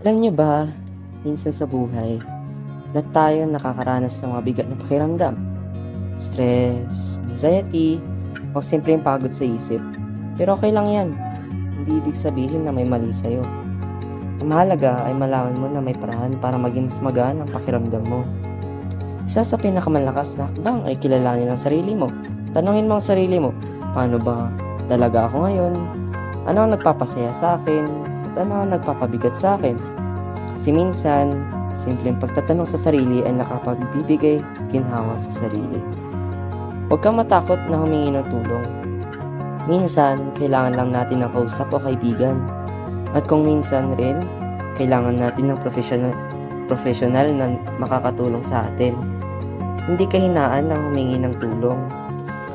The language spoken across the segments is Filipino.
Alam niyo ba, minsan sa buhay, lahat tayo nakakaranas ng mga bigat na pakiramdam. Stress, anxiety, o simpleng pagod sa isip. Pero okay lang yan. Hindi ibig sabihin na may mali sa'yo. Ang mahalaga ay malaman mo na may paraan para maging mas magaan ang pakiramdam mo. Isa sa pinakamalakas na hakbang ay kilalanin ang sarili mo. Tanungin mo ang sarili mo, paano ba talaga ako ngayon? Ano ang nagpapasaya sa akin? At ano ang nagpapabigat sa akin? Kasi minsan, simpleng pagtatanong sa sarili ay nakapagbibigay ginhawa sa sarili. Huwag kang matakot na humingi ng tulong. Minsan, kailangan lang natin ng kausap o kaibigan. At kung minsan rin, kailangan natin ng professional na makakatulong sa atin. Hindi kahinaan ang humingi ng tulong.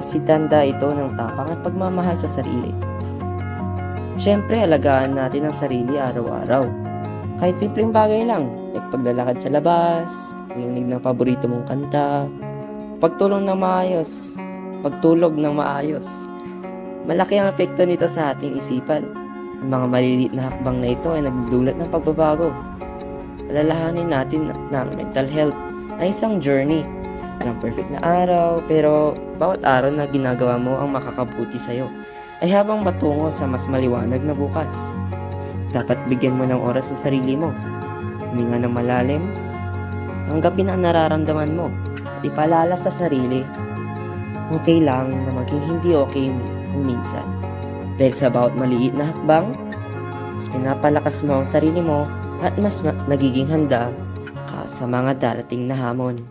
Kasi tanda ito ng tapang at pagmamahal sa sarili. Siyempre, alagaan natin ang sarili araw-araw. Kahit simpleng bagay lang, like paglalakad sa labas, pakikinig ng paborito mong kanta, pagtulog ng maayos. Malaki ang epekto nito sa ating isipan. Ang mga maliliit na hakbang na ito ay nagdudulot ng pagbabago. Alalahanin natin na ang mental health ay isang journey. Walang perfect na araw, pero bawat araw na ginagawa mo ang makakabuti sa'yo ay habang matungo sa mas maliwanag na bukas. Dapat bigyan mo ng oras sa sarili mo. Huminga ng malalim. Tanggapin ang nararamdaman mo. At ipaalala sa sarili, okay lang na maging hindi okay kung minsan. Dahil sa bawat maliit na hakbang, mas pinapalakas mo ang sarili mo at mas nagiging handa ka sa mga darating na hamon.